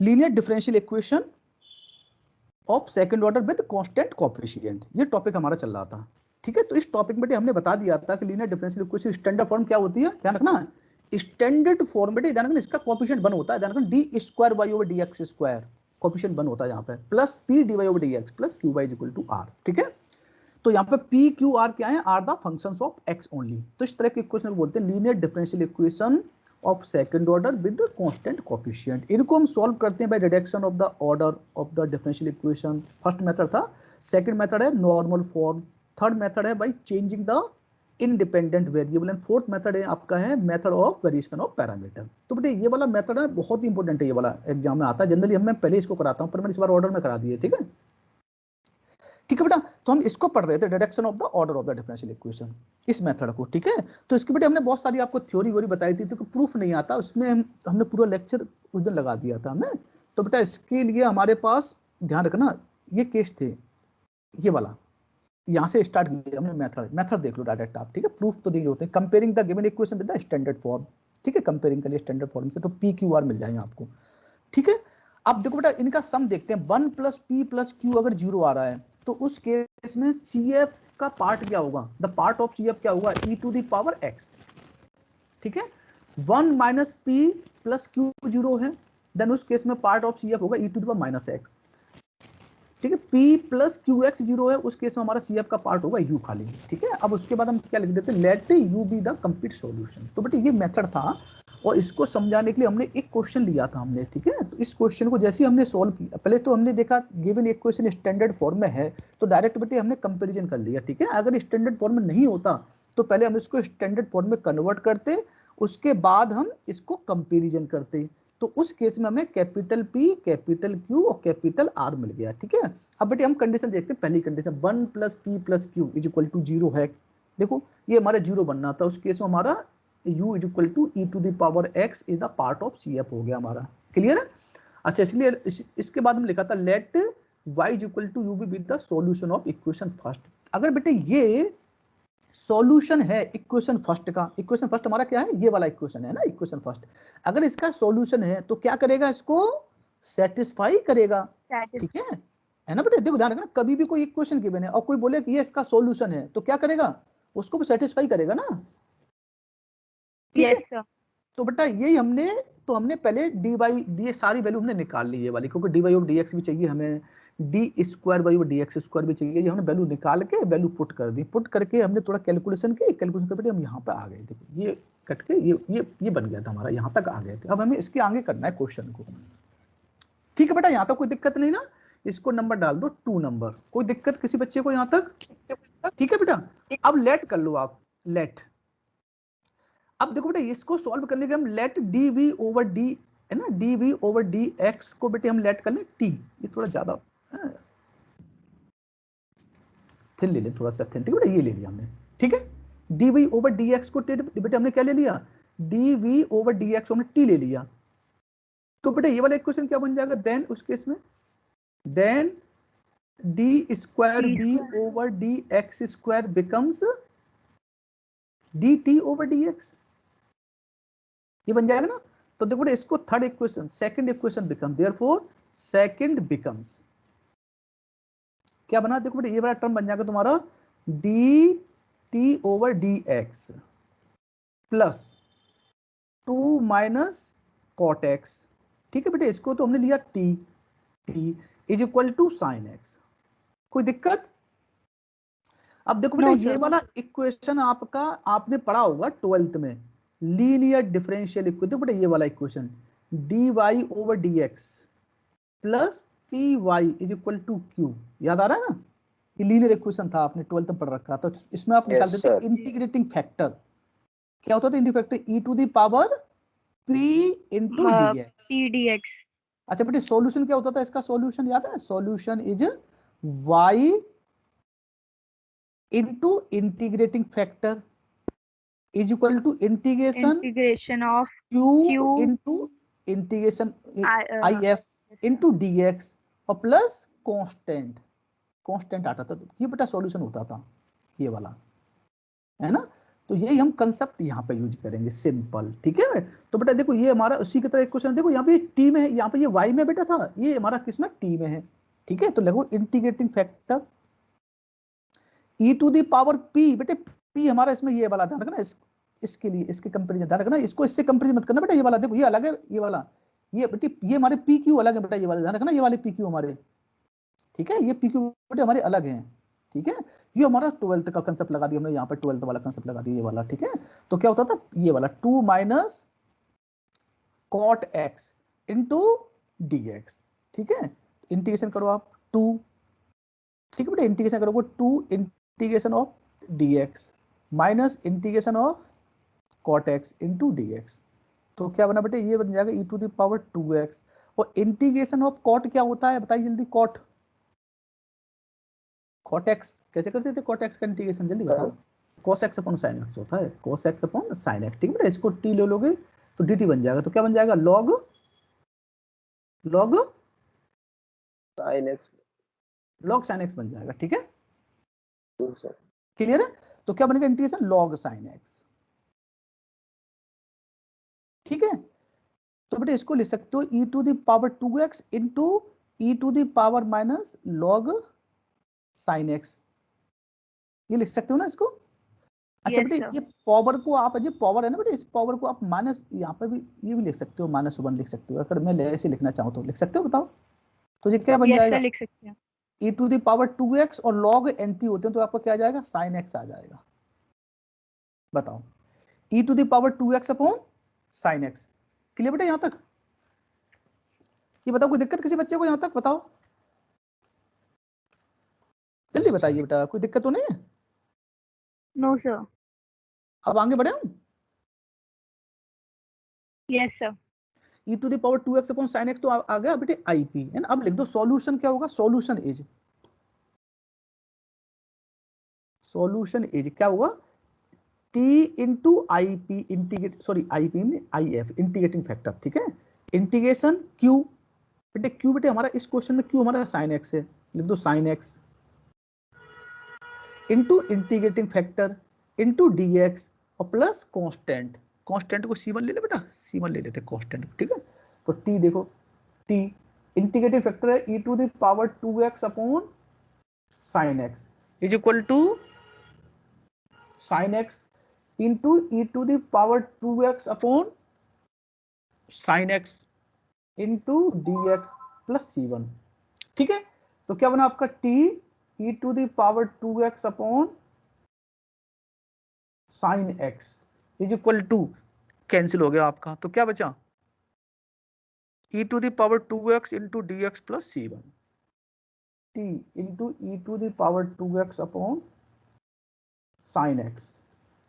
Linear differential equation of second order with constant coefficient, ये topic हमारा चल रहा था। ठीक है, तो इस टॉपिक में हमने बता दिया था कि linear differential equation standard form क्या होती है, ध्यान रखना। स्टैंडर्ड फॉर्म में ध्यान रखना, इसका कोएफिशिएंट 1 होता है, ध्यान रखना, d square y over d x square, coefficient 1 होता है यहाँ पे, plus p d y over d x plus q y is equal to r. ठीक है, तो यहाँ पे पी क्यू आर क्या है, are the functions of x only. तो इस तरह के इक्वेशन को बोलते हैं linear differential equation of second order with constant coefficient. इनको हम सॉल्व करते हैं by reduction of the order of the differential equation. First method था, सेकंड मेथड है नॉर्मल फॉर्म, थर्ड मेथड है by changing the independent variable, and fourth method है आपका है method of variation of parameter. तो बेटे ये वाला मेथड है बहुत ही इंपॉर्टेंट है, ये वाला एग्जाम में आता है जनरली, हम मैं पहले इसको कराता हूँ पर मैंने इस बार ऑर्डर में करा दिए। ठीक है, ठीक है बेटा, तो हम इसको पढ़ रहे थे, reduction of the order of the differential equation, इस मेथड को। ठीक है, तो इसके बेटे हमने बहुत सारी आपको थ्योरी वोरी बताई थी, तो प्रूफ नहीं आता उसमें, हमने पूरा लेक्चर उस दिन लगा दिया था हमने। तो बेटा इसके लिए हमारे पास ध्यान रखना, ये केस थे, ये वाला यहाँ से स्टार्ट किया हमने मेथड, मेथड देख लो डायरेक्ट आप। ठीक है, प्रूफ तो दिए होते हैं, comparing the given equation with the standard form. ठीक है, कंपेयरिंग के लिए स्टैंडर्ड फॉर्म से तो पी क्यू आर मिल जाएंगे आपको। ठीक है, अब देखो बेटा इनका सम देखते हैं, 1 प्लस पी प्लस क्यू अगर 0 आ रहा है तो उस केस में सी एफ का पार्ट क्या होगा, the part of C F क्या होगा, ई टू द पावर एक्स। ठीक है, 1 माइनस पी प्लस क्यू 0 है, देन उस केस में पार्ट ऑफ सी एफ होगा ई to the power minus X. ठीक है, P प्लस क्यू एक्स 0 है, उस केस में हमारा सी एफ का पार्ट होगा u खाली। ठीक है, अब उसके बाद हम क्या लिख देते हैं, let u be the complete solution. तो बेटे ये मेथड था और इसको समझाने के लिए हमने एक क्वेश्चन लिया था हमने। ठीक है, तो इस क्वेश्चन को जैसे ही हमने सॉल्व किया, पहले तो हमने देखा गिवन एक क्वेश्चन स्टैंडर्ड फॉर्म में है तो डायरेक्ट बेटे हमने कंपेरिजन कर लिया। ठीक है, अगर स्टैंडर्ड फॉर्म में नहीं होता तो पहले हम इसको स्टैंडर्ड फॉर्म में कन्वर्ट करते, उसके बाद हम इसको कंपेरिजन करते, तो उस केस में हमें कैपिटल P, कैपिटल Q और कैपिटल R मिल गया। ठीक है, अब बेटे हम कंडीशन देखते हैं, पहली condition 1 plus p plus q is equal to 0 है। देखो ये हमारा 0 बनना था, उस केस में हमारा u is equal to e to the power x is the part of C F हो गया हमारा। क्लियर है? अच्छा, इसलिए इसके बाद हम लिखा था let y is equal to u v with the solution of equation first. अगर बेटे ये सॉल्यूशन है इक्वेशन फर्स्ट का, इक्वेशन फर्स्ट हमारा क्या है, ये वाला इक्वेशन है ना, इक्वेशन फर्स्ट, अगर इसका सॉल्यूशन है तो क्या करेगा, इसको सेटिस्फाई करेगा। ठीक है ना बेटे, देखो ध्यान रखना, कभी भी कोई इक्वेशन गिवन है और कोई बोले कि ये इसका सॉल्यूशन है तो क्या करेगा, उसको भी सेटिस्फाई करेगा ना। ठीक है, तो बेटा यही हमने, तो हमने पहले डी वाई डी सारी वैल्यू हमने निकाल ली ये वाली, क्योंकि d y of d x भी चाहिए हमें, d square y d x square भी चाहिए, ये हमने वैल्यू निकाल के वैल्यू पुट कर दी, पुट करके हमने थोड़ा कैलकुलेशन की, कैलकुलेशन करके हम यहाँ पे आ गए। देखो ये कट के ये बन गया था हमारा, यहाँ तक आ गए थे। अब हमें इसके आगे करना है क्वेश्चन को। ठीक है बेटा, यहाँ तक कोई दिक्कत नहीं ना, इसको नंबर डाल दो 2 नंबर, कोई दिक्कत किसी बच्चे को यहाँ तक? ठीक है बेटा, अब लेट कर लो आप, लेट। अब देखो बेटा इसको सॉल्व करने के हम let d v over d है ना, d v over d x को बेटे हम लेट कर लें टी, ये थोड़ा ज्यादा थिन ले लें, थोड़ा सा थिन। ठीक है बेटा, ये ले लिया हमने। ठीक है, d v over d x को बेटे हमने क्या ले लिया, d v over d x हमने टी ले लिया। तो बेटा ये वाला इक्वेशन क्या बन जाएगा, देन उस केस में then d square v over d x square becomes d t over d x, ये बन जाएगा ना। तो देखो इसको third equation, second equation become, therefore second becomes क्या बना, देखो बेटा ये वाला टर्म बन जाएगा तुम्हारा d t over d x plus 2 minus cot x. ठीक है बेटे, इसको तो हमने लिया t, t is equal to sine x, कोई दिक्कत? अब देखो बेटा ये वाला इक्वेशन आपका आपने पढ़ा होगा 12th में, लीनियर डिफरेंशियल इक्वेशन। देखो बेटा ये वाला equation d y over d x plus p y is equal to q, याद आ रहा है ना, ये लीनियर इक्वेशन था, आपने 12th में पढ़ रखा था। तो इसमें आप निकाल देते इंटीग्रेटिंग फैक्टर, क्या होता था integrating factor, e to the power p into d x. अच्छा बेटे सॉल्यूशन क्या होता था इसका, सॉल्यूशन याद है, solution is y into integrating factor is equal to integration of q into integration if into dx और प्लस कांस्टेंट आता था। ये बेटा सॉल्यूशन होता था ये वाला, है ना। तो यही हम कंसेप्ट यहाँ पे यूज करेंगे, सिंपल, ठीक है। तो बेटा देखो ये हमारा उसी की तरह एक क्वेश्चन, देखो यहाँ पे टी में है, यहाँ पे ये वाई में बेटा था, ये हमारा किस में, टी में है, ठीक है। तो लगो integrating factor e to the power p, बेटे पी हमारा इसमें ये वाला ध्यान रखना, इसके लिए इसके कंपेरिजन ध्यान रखना, इसको इससे कंपेरिजन मत करना बेटा, ये वाला देखो ये अलग है, ये वाला, ये बेटे ये हमारे पी क्यू अलग है बेटा, ये वाला ध्यान रखना, ये वाले पी क्यू हमारे, ठीक है, ये पी क्यू बेटे हमारे अलग हैं, ठीक है। ये हमारा 12th का कंसेप्ट लगा दिया हमने यहाँ पे, 12th वाला कंसेप्ट लगा दिया ये वाला, ठीक है। तो क्या होता था ये वाला 2 minus cot x into d x, ठीक है। इंटीग्रेशन करो आप 2, ठीक है बेटा, इंटीग्रेशन करोगे 2 integration of d x minus integration of cot x into d x. तो क्या बना बेटे, ये बन जाएगा ई टू द पावर 2x, और इंटीग्रेशन ऑफ कॉट क्या होता है बताइए जल्दी, कॉट, कॉट एक्स कैसे करते थे, कॉट एक्स का इंटीग्रेशन जल्दी बताओ, cos x upon sin x होता है, cos x upon sin x, ठीक है बेटा। इसको t ले लोगे तो dt बन जाएगा, तो क्या बन जाएगा, log sin x बन जाएगा, ठीक है, क्लियर है। तो क्या बनेगा इंटीग्रेशन log sin x, ठीक है। तो बेटा इसको लिख सकते हो e to the power 2x into e to the power minus log sin x, ये लिख सकते हो ना इसको। अच्छा बेटे ये पावर को आप, जो पावर है ना बेटे, इस पावर को आप माइनस, यहाँ पे भी ये भी लिख सकते हो, -1 लिख सकते हो, अगर मैं ऐसे लिखना चाहूँ तो लिख सकते हो, बताओ। तो ये क्या बन जाएगा, लिख सकते हैं e to the power 2x और log nt होते हैं तो आपका क्या आ जाएगा, sin x आ जाएगा, बताओ, e to the power 2x upon sin x, clear बेटा यहाँ तक। ये बताओ कोई दिक्कत किसी बच्चे को यहाँ तक, बताओ जल्दी बताइए बेटा, कोई दिक्कत तो नहीं है। No sir. अब आगे बढ़े हम, yes sir. e to the power 2x upon sin x तो आ गया बेटे ip है ना। अब लिख दो सॉल्यूशन क्या होगा, सॉल्यूशन इज क्या होगा, t into I P integrate, sorry I P में आई एफ इंटीग्रेटिंग फैक्टर, ठीक है। इंटीग्रेशन q, बेटे q बेटे हमारा इस क्वेश्चन में q हमारा sin x है, लिख दो sin x into integrating factor into dx और प्लस कांस्टेंट, कांस्टेंट को c1 ले ले बेटा, c1 ले लेते कांस्टेंट, ठीक है। तो t देखो, t इंटीग्रेटिंग फैक्टर है e to the power 2x upon sin x is equal to sin x into e to the power 2x upon sin x into dx plus c1, ठीक है। तो क्या बना आपका t e to the power 2x upon sin x is equal to, cancel हो गया आपका, तो क्या बचा e to the power 2x into dx plus c1, t into e to the power 2x upon sin x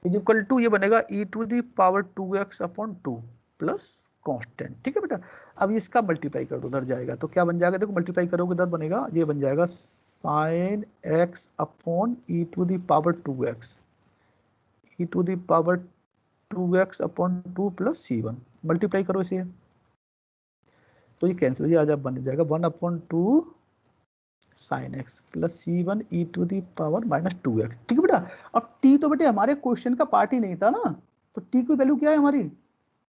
is equal to, ये बनेगा e to the power 2x upon 2 plus constant, ठीक है बेटा। अब इसका मल्टीप्लाई कर दो, उधर जाएगा तो क्या बन जाएगा, देखो मल्टीप्लाई करोगे उधर बनेगा, ये बन जाएगा sin x upon e to the power 2x, e to the power 2x upon 2 plus c1, multiply करो इसे तो ये कैंसिल हो जाएगा, बन जाएगा 1 upon 2 sin x plus c1 e to the power minus 2x, ठीक है बेटा। अब t तो बेटे हमारे क्वेश्चन का पार्ट ही नहीं था ना, तो t की वैल्यू क्या है हमारी,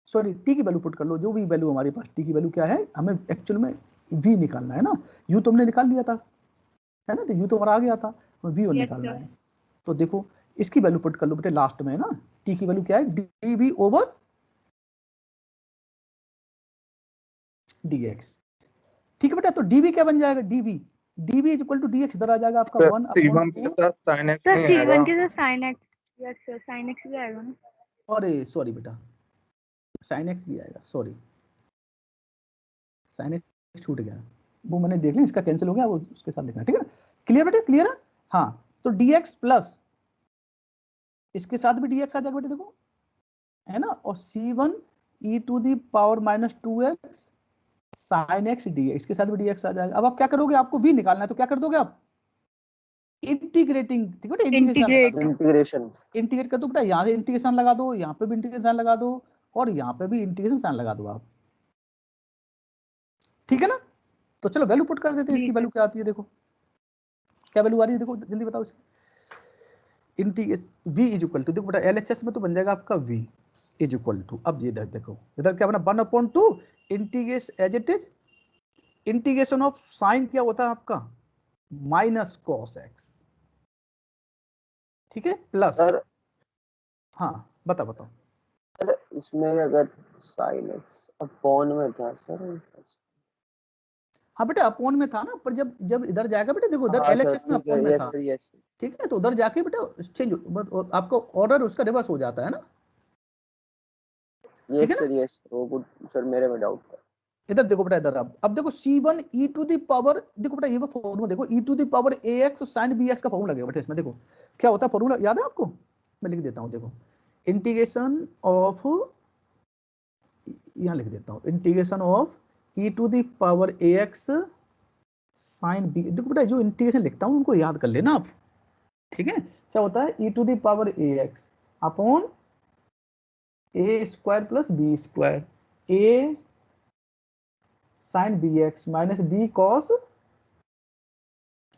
सॉरी t की वैल्यू पुट कर लो, जो भी वैल्यू हमारे पास t की वैल्यू क्या है, हमें एक्चुअल में v निकालना है ना, u तो हमने निकाल लिया था, है ना, तो u तो हमारा आ गया था, v और निकालना है। तो देखो इसकी वैल्यू पुट कर लो बेटे लास्ट में, है ना, t की वैल्यू क्या है, dv ओवर dx, ठीक है बेटा। तो dv क्या बन जाएगा, dv is equal to dx, इधर आ जाएगा आपका 1 अपॉन 2, सर c1 के साथ sin x, yes sir sin x भी आएगा ना, अरे सॉरी बेटा sin x भी आएगा, सॉरी sin x छूट गया, वो मैंने देख लिया, इसका कैंसिल हो गया, वो उसके साथ लिखना, ठीक है, क्लियर बेटे, क्लियर है। हाँ तो dx प्लस इसके साथ भी dx आ जाएगा बेटे, देखो है ना, और c1 e to the power minus 2x sin x dx, इसके साथ भी dx आ जाएगा। अब आप क्या करोगे, आपको v निकालना है, तो क्या कर दोगे आप, इंटीग्रेटिंग, ठीक है, इंटीग्रेशन इंटीग्रेट कर दो बेटा, यहाँ से इंटीग्रेशन लगा दो, यहाँ पे भी इंटीग्रेशन लगा दो, और यहाँ पे भी इंटीग्रेशन साइन लगा दो आप, ठीक है ना। तो चलो वैल्यू पुट कर देते हैं, इसकी वैल्यू क्या आती है, देखो क्या वैल्यू आ रही है, देखो जल्दी बताओ इसकी, integration v is equal to, देखो बेटा LHS में तो बन जाएगा आपका v इज इक्वल टू, अब ये देखो इधर क्या बना 1/2 integration as it is, integration of sine क्या होता है आपका माइनस कॉस एक्स, ठीक है, प्लस, सर हाँ बताओ। सर इसमें अगर साइन एक्स अपॉन में था सर। हाँ बेटा अपोन में था ना, पर जब जब इधर जाएगा बेटा देखो उधर हाँ सर LHS में ठीक है, अपोन में यस था, सर यस। ठीक है, तो उधर जाके बेटा चेंज आपका ऑर्डर उसका रिवर्स हो जाता है ना, ठीक है यस ना। सर यस, वो गुड सर, मेरे में डाउट था। इधर देखो बेटा इधर अब देखो C1 e to the power, देखो बेटा ये फॉर्मूला देखो e to the power ax और sin bx का फॉर्मूला लगेगा बेटा इसमें, देखो क्या होता है फॉर्मूला याद है आपको, मैं लिख देता हूँ, देखो इंटीग्रेशन ऑफ, यहाँ लिख देता हूँ integration of e to the power ax sin b, देखो बेटा जो इंटीग्रेशन लिखता हूँ उनको याद कर लेना आप, ठीक है, क्या होता है e to the power ax upon a square plus b square, a sin bx minus b cos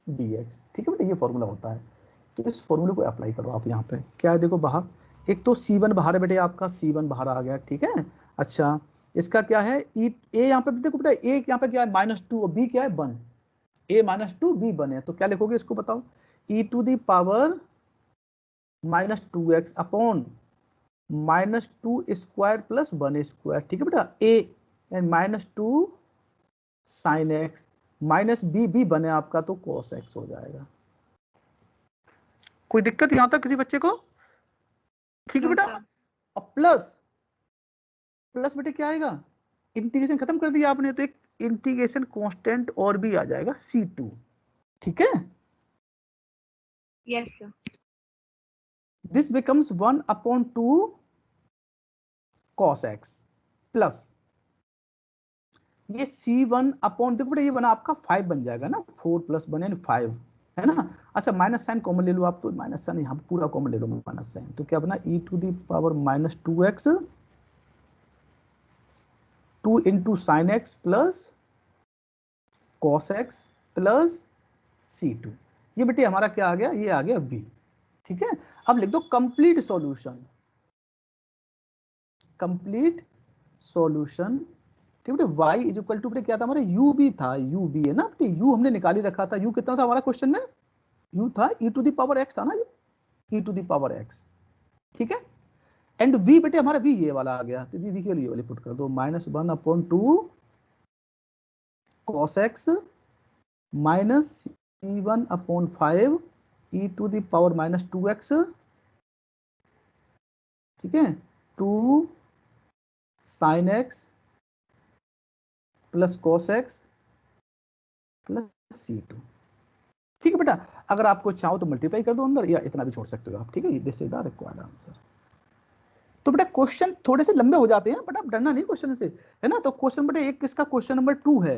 bx, ठीक है बेटा ये फॉर्मूला होता है, तो इस फॉर्मूले को अप्लाई करो आप यहाँ पे, क्या है देखो बाहर, एक तो C1 बाहर है बेटे आपका, C1 बाहर आ गया, ठीक है, अच्छा इसका क्या है e a यहाँ पे देखो बेटा a यहाँ पे क्या है -2 और b क्या है 1, a -2 b 1 है, तो क्या लिखोगे इसको बताओ, e to the power -2x upon -2 square plus 1 square, ठीक है बेटा a and -2 sin x minus b बने आपका तो cos x हो जाएगा, कोई दिक्कत यहां तक किसी बच्चे को, ठीक है No, बेटा। sir. अब प्लस प्लस बेटे क्या आएगा, इंटीग्रेशन खत्म कर दिया आपने तो एक इंटीग्रेशन कांस्टेंट और भी आ जाएगा C2, ठीक है, Yes, sir. This becomes 1/2 cos x plus ये C1 अपॉन, देखो बेटा ये बना आपका 5 बन जाएगा ना, 4 प्लस 1 यानी 5 है ना, अच्छा माइनस साइन कॉमन ले लो आप, तो माइनस साइन यहाँ पूरा कॉमन ले लो माइनस साइन, तो क्या बना e to the power -2x 2 into sine x plus cos x plus C2, ये बेटे हमारा क्या आ गया, ये आ गया v, ठीक है, अब लिख दो कंप्लीट सॉल्यूशन, कंप्लीट सॉल्यूशन, ठीक है, y इज इक्वल टू क्या था हमारे u भी था, u भी है ना बेटे, u हमने निकाल ही रखा था, u कितना था हमारा क्वेश्चन में, u था e to the power x था ना, e to the power x, ठीक है, एंड v बेटे हमारा v ये वाला आ गया, तो v के लिए वाली पुट कर दो -1/2 cos x minus C1/5 e to the power -2x, ठीक है, 2 sin x plus cos x plus C2, ठीक है बेटा, अगर आपको चाहो तो मल्टीप्लाई कर दो अंदर या इतना भी छोड़ सकते हो आप, ठीक है, this is the required answer. तो बेटा क्वेश्चन थोड़े से लंबे हो जाते हैं, बट आप डरना नहीं क्वेश्चन से, है ना, तो क्वेश्चन बेटा एक इसका क्वेश्चन नंबर 2 है,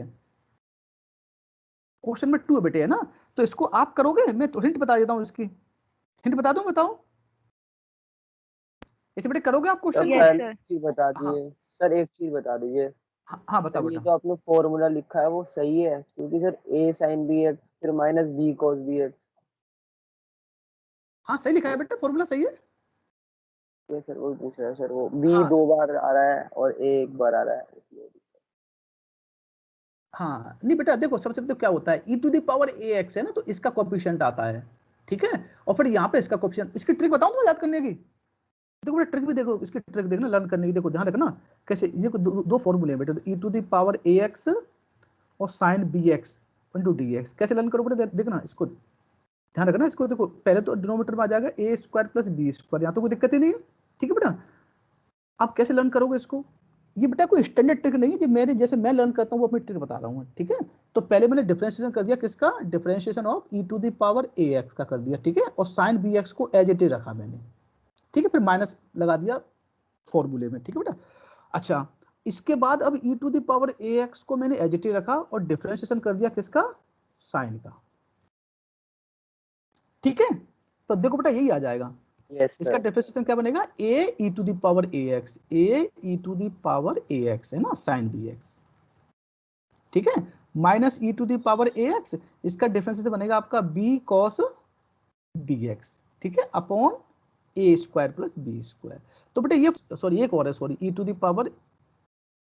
क्वेश्चन नंबर 2 है बेटे, है ना, तो इसको आप करोगे, मैं तो हिंट बता देता हूँ इसकी, हिंट बता दूं, बताओ इसे बेटे करोगे आप सर क्वेश्चन को, Yes, पहली sir. चीज बता हाँ दिए सर, एक चीज बता दीजिए हाँ बताओ सर, ये बेटा, जो आपने फॉर्मूला लिखा है वो सही है, क्योंकि सर a sin bx फिर माइनस b cos bx, हाँ सही लिखा है बेटा, फॉर्मूला सही है, ये सर वही पूछ रहा है सर, वो b हाँ 2 बार आ रहा है और a 1 बार आ रहा है इसलिए। हाँ नहीं बेटा देखो सबसे पहले तो क्या होता है e to the power ax है ना, तो इसका कोएफिशिएंट आता है, ठीक है, और फिर यहाँ पे इसका कोएफिशिएंट, इसकी ट्रिक बताऊं तो याद करने की, देखो बेटा ट्रिक भी देखो, इसकी ट्रिक देखना लर्न करने की, देखो ध्यान रखना कैसे, ये दो फॉर्मूले हैं बेटा, e to the power ax और sin bx इंटू dx, कैसे लर्न करो बेटा, देखना इसको ध्यान रखना, इसको देखो पहले तो डिनोमिनेटर में आ जाएगा a square plus B square, यहाँ तो कोई दिक्कत ही नहीं है, ठीक है बेटा, आप कैसे लर्न करोगे इसको, ये बेटा कोई स्टैंडर्ड ट्रिक नहीं है, मेरे जैसे मैं लर्न करता हूँ वो अपनी ट्रिक बता रहा हूँ, ठीक है, तो पहले मैंने डिफरेंशिएशन कर दिया किसका, differentiation of e to the power ax का कर दिया, ठीक है, और sin bx को एज इट इज रखा मैंने, ठीक है, फिर माइनस लगा दिया फॉर्मूले में, ठीक है बेटा, अच्छा इसके बाद अब e to the power ax को मैंने एज इट इज रखा और डिफरेंशिएशन कर दिया किसका, साइन का, ठीक है, तो देखो बेटा यही आ जाएगा, यस इसका सर। डिफरेंशिएशन क्या बनेगा, a e to the power ax, a e to the power ax है ना, sin bx, ठीक है, minus e to the power ax, इसका डिफरेंशिएशन बनेगा आपका b cos bx, ठीक है, upon A square plus B square. तो बेटा ये सॉरी एक और है, sorry E to the power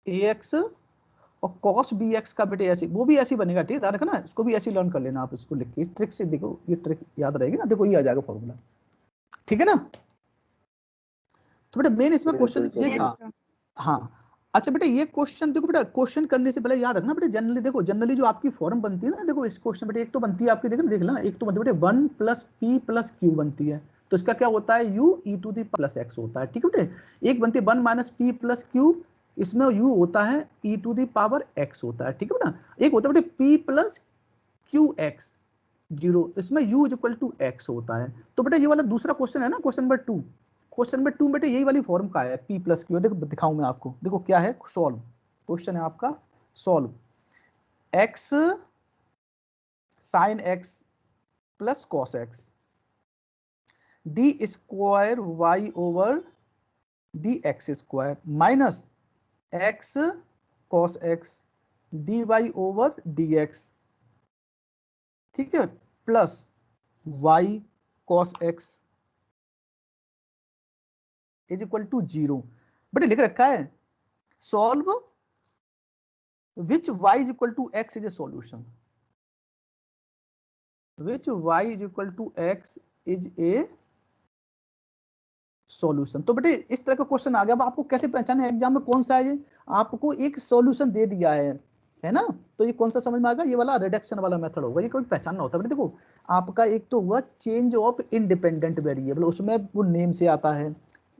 A X और कॉस बी एक्स का बेटे ऐसे वो भी ऐसे बनेगा, ठीक है, ध्यान रखना, इसको भी ऐसे लर्न कर लेना आप, इसको लिख के ट्रिक से देखो, ये ट्रिक याद रहेगी ना, देखो ये आ जाएगा फॉर्मूला, ठीक है ना। तो बेटा मेन इसमें क्वेश्चन बिल्कुल ये सर। था। हाँ अच्छा बेटा ये क्वेश्चन देखो बेटा, क्वेश्चन करने से पहले याद रखना बेटा, जनरली देखो, जनरली जो आपकी फॉर्म बनती है ना, देखो इस क्वेश्चन बेटा, एक तो बनती है आपकी, देख लेना, एक तो बनती है बेटा 1 प्लस पी प्लस क्यू बनती है, तो इसका क्या होता है, u e to the plus x होता है, ठीक है बेटे। एक बनती है 1 माइनस पी प्लस क्यू, इसमें u होता है e to the power x होता है, ठीक है बेटा। एक होता है बेटा p प्लस क्यू एक्स 0, इसमें u is equal to x होता है। तो बेटा ये वाला दूसरा क्वेश्चन है ना, क्वेश्चन नंबर 2, क्वेश्चन नंबर 2 बेटे यही वाली फॉर्म का है, p प्लस क्यू, देखो दिखाऊं मैं आपको, देखो क्या है, सॉल्व क्वेश्चन है आपका, solve x sine x plus cos x d square y over d x square minus x cos x d y over d x, ठीक है, plus y cos x is equal to 0। बेटे लिख रखा है solve which y is equal to x is a solution, which y is equal to x is a solution. तो बेटे इस तरह का क्वेश्चन आ गया, अब आपको कैसे पहचाने एग्जाम में कौन सा है, आपको एक सॉल्यूशन दे दिया है ना, तो ये कौन सा समझ में आ गया, ये वाला रिडक्शन वाला मेथड होगा, ये कोई पहचानना होता है। बेटे देखो आपका एक तो हुआ चेंज ऑफ इंडिपेंडेंट वेरिएबल, उसमें वो नेम से आता है,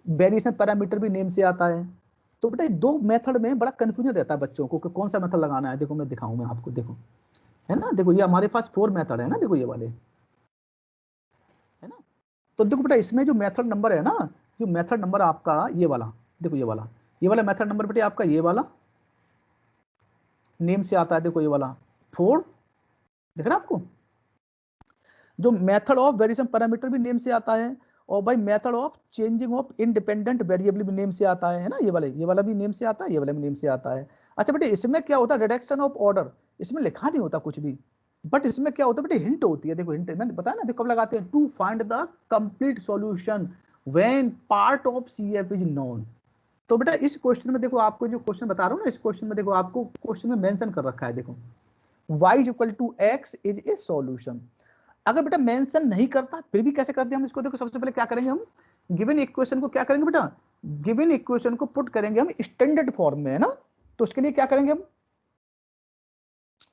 वेरिएशन पैरामीटर भी नेम से आता है। तो बेटा दो मेथड में बड़ा कंफ्यूजन रहता है बच्चों को कि कौन सा मेथड लगाना है, देखो मैं दिखाऊं मैं आपको, देखो है ना, देखो ये हमारे पास 4 मेथड है ना, देखो ये वाले है ना। तो देखो बेटा इसमें जो मेथड नंबर है ना, जो मेथड नंबर आपका ये वाला, देखो ये वाला मेथड नंबर बेटे आपका ये वाला नेम से आता है, देखो ये वाला 4, देख रहे हैं आपको, जो मेथड ऑफ वेरिएशन पैरामीटर भी नेम से आता है, और भाई method of changing of independent variable भी नेम से आता है ना, ये वाला भी नेम से आता है, ये वाला भी नेम से आता है। अच्छा बेटे इसमें क्या होता है, रिडक्शन ऑफ ऑर्डर, इसमें लिखा नहीं होता कुछ भी, बट इसमें क्या होता है बेटे, हिंट होती है, देखो हिंट मैंने बताया ना, देखो कब लगाते हैं, to find the complete solution when part of CF is known. तो बेटा इस क्वेश्चन में देखो, आपको जो क्वेश्चन बता रहा हूँ ना, इस क्वेश्चन में देखो आपको क्वेश्चन में मेंशन कर रखा है, देखो y is equal to x is a solution. अगर बेटा मेंशन नहीं करता फिर भी कैसे करते हैं हम इसको, देखो सबसे पहले क्या करेंगे हम, गिवन इक्वेशन को क्या करेंगे बेटा, गिवन इक्वेशन को पुट करेंगे हम स्टैंडर्ड फॉर्म में, है ना। तो उसके लिए क्या करेंगे हम,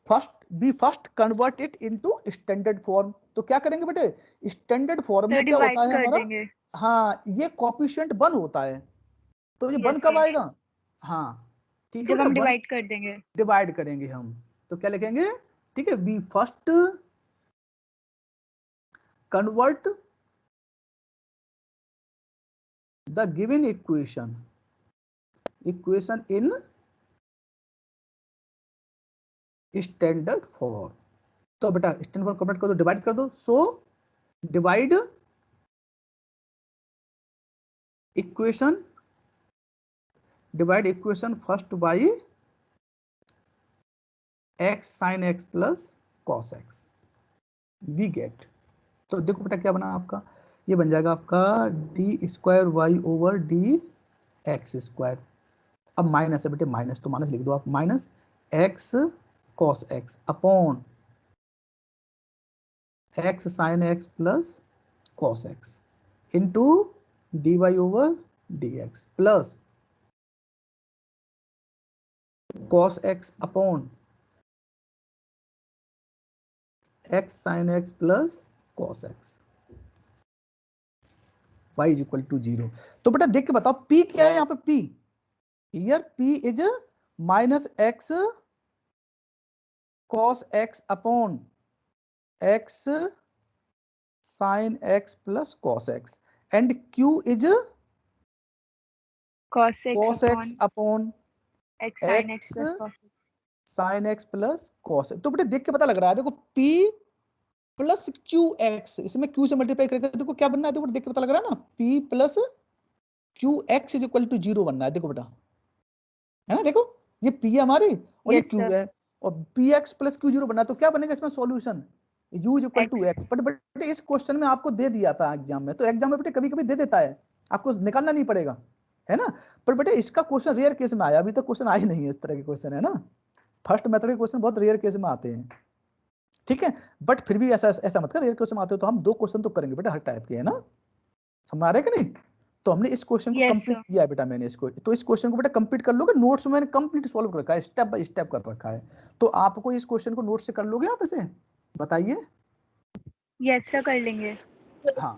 first convert it into standard form. तो क्या करेंगे बेटे, स्टैंडर्ड फॉर्म तो में क्या डिवाइड होता है कर हमारा, देंगे। हाँ ये कोएफिशिएंट 1 होता है, तो ये 1 यस कब सर, आएगा, हाँ ठीक है जब बेटा हम 1 डिवाइड कर देंगे। डिवाइड करेंगे हम, तो क्या लिखेंगे, ठीक है, we first convert the given equation in standard form. तो बेटा स्टैंडर्ड फॉर्म कन्वर्ट कर दो, डिवाइड कर दो, so divide equation first by x sine x plus cos x, we get. तो देखो बेटा क्या बना आपका, ये बन जाएगा आपका d square y over d x square. अब माइनस है बेटे, माइनस तो माइनस लिख दो आप, minus x cos x upon x sine x plus cos x into d y over d x plus cos x upon x sine x plus cos x, y is equal to 0। तो बेटा देख के बताओ p क्या है यहाँ पे, p here p is minus x cos x upon x sine x plus cos x, and q is cos cos x x अपॉन x sin x x plus cos x। Sine x plus cos x। तो बेटा देख के पता लग रहा है, देखो p प्लस क्यू एक्स, इसमें q से मल्टीप्लाई करके देखो क्या बनना है, देखो देख के पता लग रहा है ना, p plus q x is equal to 0 बनना है, देखो बेटा है ना, देखो ये p है हमारी और ये यस q सर। है, और px प्लस q 0 बनना है, तो क्या बनेगा इसमें solution, u is equal to x, but बेटे इस क्वेश्चन में आपको दे दिया था एग्जाम में, तो एग्जाम में बेटे कभी कभी दे देता है, आपको निकालना नहीं पड़ेगा, है ना। पर बेटे इसका क्वेश्चन रेयर केस में आया, अभी तक क्वेश्चन आए नहीं है इस तरह के क्वेश्चन, है ना। फर्स्ट मेथड के क्वेश्चन बहुत रेयर केस में आते हैं, ठीक है। बट फिर भी ऐसा ऐसा मत कर, रेयर क्वेश्चन आते हो तो हम 2 क्वेश्चन तो करेंगे बेटा हर टाइप के, है ना, समझ आ रहा है कि नहीं। तो हमने इस क्वेश्चन को Yes, कंप्लीट sir. किया है बेटा, मैंने इसको, तो इस क्वेश्चन को बेटा कंप्लीट कर लोगे, नोट्स में मैंने कंप्लीट सॉल्व कर रखा है, स्टेप बाय स्टेप कर रखा है, तो आपको इस क्वेश्चन को नोट से कर लोगे आप इसे, बताइए। Yes, sir, कर लेंगे. हाँ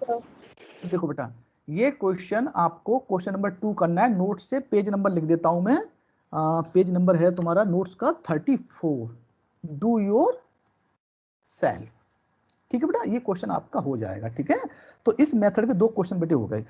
देखो बेटा, ये क्वेश्चन आपको क्वेश्चन नंबर 2 करना है, नोट से पेज नंबर लिख देता हूं मैं, पेज नंबर है तुम्हारा नोट्स का 34, डू योर सेल्फ, ठीक है बेटा, ये क्वेश्चन आपका हो जाएगा, ठीक है। तो इस मेथड के 2 क्वेश्चन बेटे हो गए।